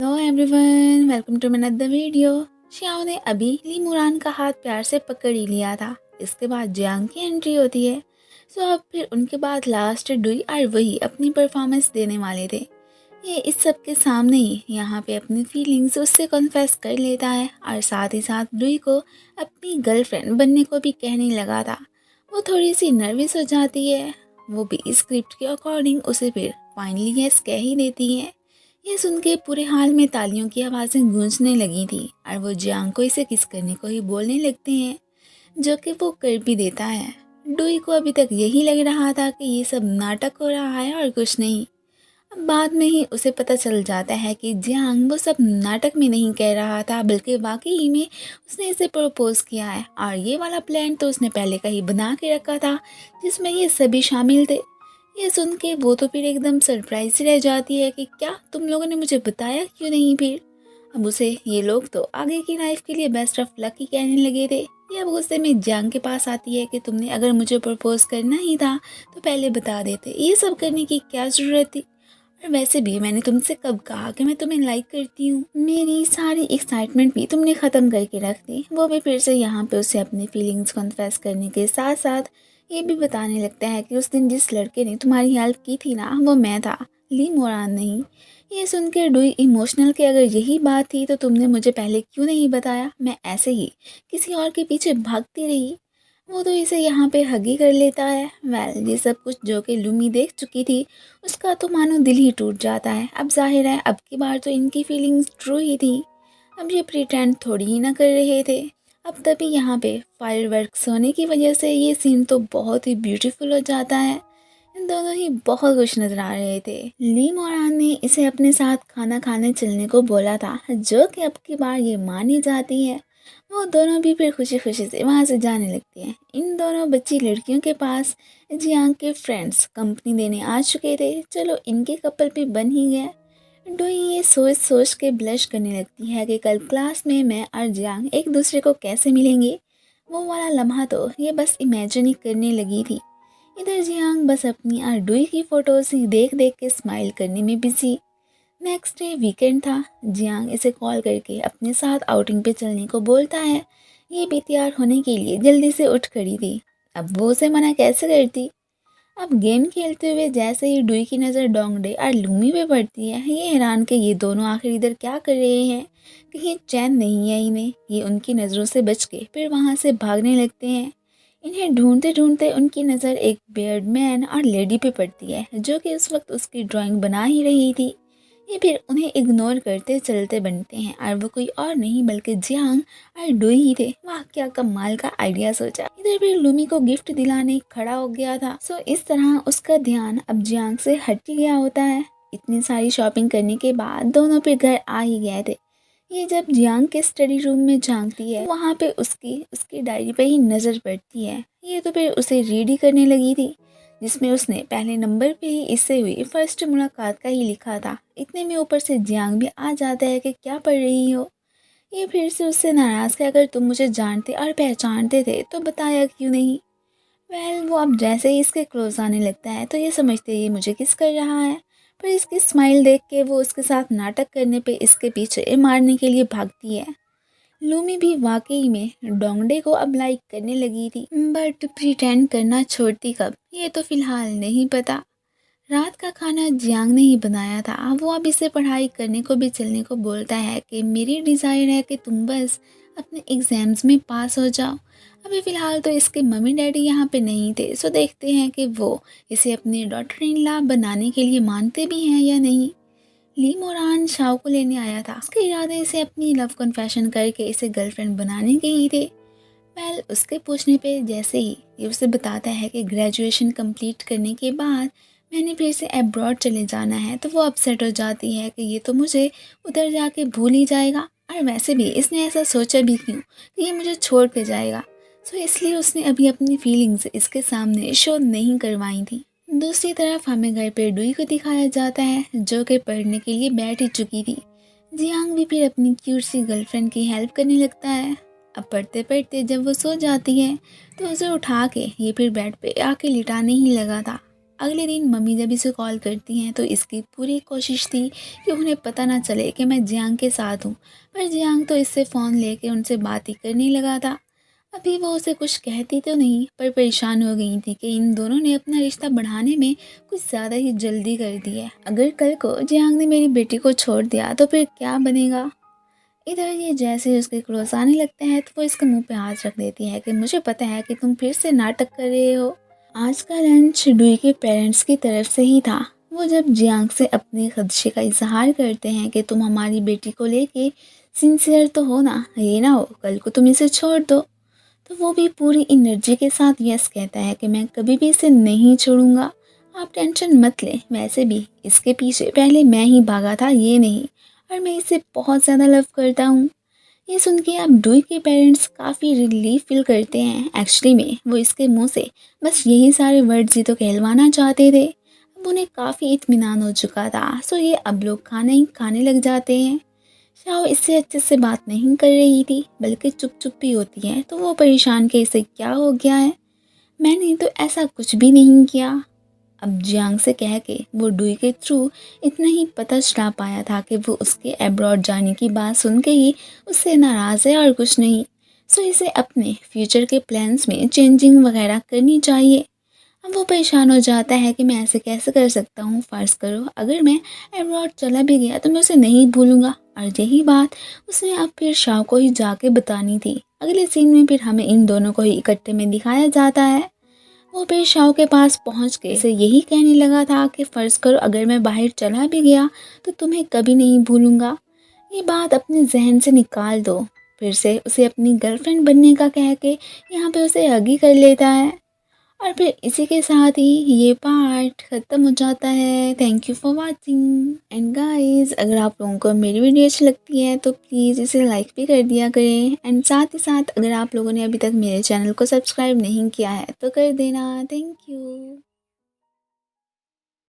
Hello everyone, welcome to my another video. Xiao ने अभी ली मुरान का हाथ प्यार से पकड़ ही लिया था। इसके बाद जियांग की एंट्री होती है। सो अब फिर उनके बाद लास्ट डुई और वही अपनी परफॉर्मेंस देने वाले थे। ये इस सब के सामने ही यहाँ पे अपनी फीलिंग्स उससे कन्फेस कर लेता है और साथ ही साथ डुई को अपनी गर्लफ्रेंड बनने को भी कहने लगा था। वो थोड़ी सी नर्वस हो जाती है। वो भी स्क्रिप्ट के अकॉर्डिंग उसे फिर फाइनली यस कह ही देती है। ये सुन के पूरे हाल में तालियों की आवाज़ें गूंजने लगी थी और वो जियांग को इसे किस करने को ही बोलने लगते हैं, जो कि वो कर भी देता है। डुई को अभी तक यही लग रहा था कि ये सब नाटक हो रहा है और कुछ नहीं। अब बाद में ही उसे पता चल जाता है कि जियांग वो सब नाटक में नहीं कह रहा था, बल्कि वाकई ही में उसने इसे प्रपोज किया है। और ये वाला प्लान तो उसने पहले का ही बना के रखा था, जिसमें ये सभी शामिल थे। ये सुन के वो तो फिर एकदम सरप्राइज रह जाती है कि क्या तुम लोगों ने मुझे बताया क्यों नहीं फिर। अब उसे ये लोग तो आगे की लाइफ के लिए बेस्ट ऑफ लक ही कहने लगे थे। ये अब गुस्से में जियांग के पास आती है कि तुमने अगर मुझे प्रपोज करना ही था तो पहले बता देते, ये सब करने की क्या ज़रूरत थी। और वैसे भी मैंने तुमसे कब कहा कि मैं तुम्हें लाइक करती हूँ। मेरी सारी एक्साइटमेंट भी तुमने ख़त्म करके रख दी। वो भी फिर से यहाँ पे उसे अपनी फीलिंग्स कन्फेस करने के साथ साथ ये भी बताने लगता है कि उस दिन जिस लड़के ने तुम्हारी हेल्प की थी ना, वो मैं था, ली मोरान नहीं। ये सुनकर डुई इमोशनल कि अगर यही बात थी तो तुमने मुझे पहले क्यों नहीं बताया, मैं ऐसे ही किसी और के पीछे भागती रही। वो तो इसे यहाँ पे हगी कर लेता है। वेल, ये सब कुछ जो कि लूमी देख चुकी थी, उसका तो मानो दिल ही टूट जाता है। अब जाहिर है अब की बार तो इनकी फीलिंग्स ट्रू ही थी। अब ये प्रिटेंड थोड़ी ही ना कर रहे थे। अब तभी यहाँ पे फायरवर्क्स होने की वजह से ये सीन तो बहुत ही ब्यूटीफुल हो जाता है। इन दोनों ही बहुत खुश नजर आ रहे थे। ली मोरान ने इसे अपने साथ खाना खाने चलने को बोला था, जो कि अब की बार ये मानी जाती है। वो दोनों भी फिर खुशी खुशी से वहाँ से जाने लगती हैं। इन दोनों बच्ची लड़कियों के पास जियांग के फ्रेंड्स कंपनी देने आ चुके थे। चलो इनके कपल भी बन ही गया। डोई ये सोच सोच के ब्लश करने लगती है कि कल क्लास में मैं और जियांग एक दूसरे को कैसे मिलेंगे। वो वाला लम्हा तो ये बस इमेजिन ही करने लगी थी। इधर जियांग बस अपनी और डोई की फोटोज ही देख देख के स्माइल करने में बिजी। नेक्स्ट डे वीकेंड था। जियांग इसे कॉल करके अपने साथ आउटिंग पे चलने को बोलता है। ये भी तैयार होने के लिए जल्दी से उठ खड़ी थी। अब वो उसे मना कैसे करती। अब गेम खेलते हुए जैसे ही डुई की नज़र डोंगडे और लूमी पे पड़ती है, ये हैरान कि ये दोनों आखिर इधर क्या कर रहे हैं। कहीं चैन नहीं है इन्हें। ये उनकी नज़रों से बच के फिर वहाँ से भागने लगते हैं। इन्हें ढूंढते ढूंढते उनकी नज़र एक बियर्ड मैन और लेडी पे पड़ती है, जो कि उस वक्त उसकी ड्राइंग बना ही रही थी। ये फिर उन्हें इग्नोर करते चलते बनते हैं और वो कोई और नहीं बल्कि जियांग और डुई ही थे। वाह, क्या कमाल का आइडिया सोचा। इधर फिर लूमी को गिफ्ट दिलाने खड़ा हो गया था। सो इस तरह उसका ध्यान अब जियांग से हट ही गया होता है। इतनी सारी शॉपिंग करने के बाद दोनों फिर घर आ ही गए थे। ये जब जियांग के स्टडी रूम में झांकती है, वहाँ पे उसकी डायरी पे ही नज़र पड़ती है। ये तो फिर उसे रीड ही करने लगी थी, जिसमें उसने पहले नंबर पे ही इससे हुई फर्स्ट मुलाकात का ही लिखा था। इतने में ऊपर से जियांग भी आ जाता है कि क्या पढ़ रही हो। ये फिर से उससे नाराज़ कि अगर तुम मुझे जानते और पहचानते थे तो बताया क्यों नहीं। वेल, वो अब जैसे ही इसके क्लोज आने लगता है तो ये समझते ये मुझे किस कर रहा है। पर इसकी स्माइल देख के वो उसके साथ नाटक करने पे इसके पीछे मारने के लिए भागती है। लूमी भी वाकई में डोंगडे को अब लाइक करने लगी थी, बट प्रिटेंड करना छोड़ती कब, ये तो फिलहाल नहीं पता। रात का खाना जियांग ने ही बनाया था। वो अब इसे पढ़ाई करने को भी चलने को बोलता है कि मेरी डिज़ायर है कि तुम बस अपने एग्ज़ाम्स में पास हो जाओ। अभी फ़िलहाल तो इसके मम्मी डैडी यहाँ पे नहीं थे, सो देखते हैं कि वो इसे अपनी डॉटर इन लॉ बनाने के लिए मानते भी हैं या नहीं। ली मोरान शाओ को लेने आया था। उसके इरादे इसे अपनी लव कन्फेशन करके इसे गर्लफ्रेंड बनाने के ही थे। वेल, उसके पूछने पे जैसे ही ये उसे बताता है कि ग्रेजुएशन कंप्लीट करने के बाद मैंने फिर से अब्रॉड चले जाना है, तो वो अपसेट हो जाती है कि ये तो मुझे उधर जाके भूल ही जाएगा। और वैसे भी इसने ऐसा सोचा भी क्यों कि ये मुझे छोड़ के जाएगा। सो इसलिए उसने अभी अपनी फीलिंग्स इसके सामने शो नहीं करवाई थी। दूसरी तरफ हमें घर पे डुई को दिखाया जाता है, जो कि पढ़ने के लिए बैठ ही चुकी थी। जियांग भी फिर अपनी क्यूट सी गर्लफ्रेंड की हेल्प करने लगता है। अब पढ़ते पढ़ते जब वो सो जाती है तो उसे उठा के ये फिर बेड पे आके लिटाने ही लगा था। अगले दिन मम्मी जब इसे कॉल करती हैं तो इसकी पूरी कोशिश थी कि उन्हें पता ना चले कि मैं जियांग के साथ हूँ, पर जियांग तो इससे फ़ोन लेके उनसे बात ही करने लगा था। अभी वो उसे कुछ कहती तो नहीं, पर परेशान हो गई थी कि इन दोनों ने अपना रिश्ता बढ़ाने में कुछ ज़्यादा ही जल्दी कर दी है। अगर कल को जियांग ने मेरी बेटी को छोड़ दिया तो फिर क्या बनेगा। इधर ये जैसे उसके क्लोज आने लगते हैं तो वो इसके मुंह पे हाथ रख देती है कि मुझे पता है कि तुम फिर से नाटक कर रहे हो। आज का लंच डुई के पेरेंट्स की तरफ से ही था। वो जब जियांग से अपने खदशे का इजहार करते हैं कि तुम हमारी बेटी को लेके सिंसियर तो हो ना, ये ना हो कल को तुम इसे छोड़ दो। तो वो भी पूरी एनर्जी के साथ यस कहता है कि मैं कभी भी इसे नहीं छोड़ूंगा, आप टेंशन मत लें। वैसे भी इसके पीछे पहले मैं ही भागा था, ये नहीं, और मैं इसे बहुत ज़्यादा लव करता हूँ। ये सुन के अब डुई के पेरेंट्स काफ़ी रिलीफ फील करते हैं। एक्चुअली में वो इसके मुंह से बस यही सारे वर्ड्स ही तो कहलवाना चाहते थे। अब उन्हें काफ़ी इत्मीनान हो चुका था, सो ये अब लोग खाना ही खाने लग जाते हैं। शाओ इससे अच्छे से बात नहीं कर रही थी, बल्कि चुप चुप भी होती है। तो वो परेशान कि इसे क्या हो गया है, मैंने तो ऐसा कुछ भी नहीं किया। अब जियांग से कह के वो डुई के थ्रू इतना ही पता चला पाया था कि वो उसके अब्रॉड जाने की बात सुन के ही उससे नाराज़ है और कुछ नहीं। सो इसे अपने फ्यूचर के प्लान्स में चेंजिंग वगैरह करनी चाहिए। अब वो परेशान हो जाता है कि मैं ऐसे कैसे कर सकता हूँ। फ़र्ज़ करो अगर मैं अब्रॉड चला भी गया तो मैं उसे नहीं भूलूंगा, और यही बात उसने अब फिर शाह को ही जाके बतानी थी। अगले सीन में फिर हमें इन दोनों को ही इकट्ठे में दिखाया जाता है। वो फिर शाओ के पास पहुंच के इसे यही कहने लगा था कि फ़र्ज़ करो अगर मैं बाहर चला भी गया तो तुम्हें कभी नहीं भूलूंगा। ये बात अपने जहन से निकाल दो। फिर से उसे अपनी गर्लफ्रेंड बनने का कह के यहाँ पे उसे हग ही कर लेता है। और फिर इसी के साथ ही ये पार्ट ख़त्म हो जाता है। Thank you for watching and guys, अगर आप लोगों को मेरी वीडियो अच्छी लगती है तो प्लीज़ इसे लाइक भी कर दिया करें। एंड साथ ही साथ अगर आप लोगों ने अभी तक मेरे चैनल को सब्सक्राइब नहीं किया है तो कर देना। Thank you.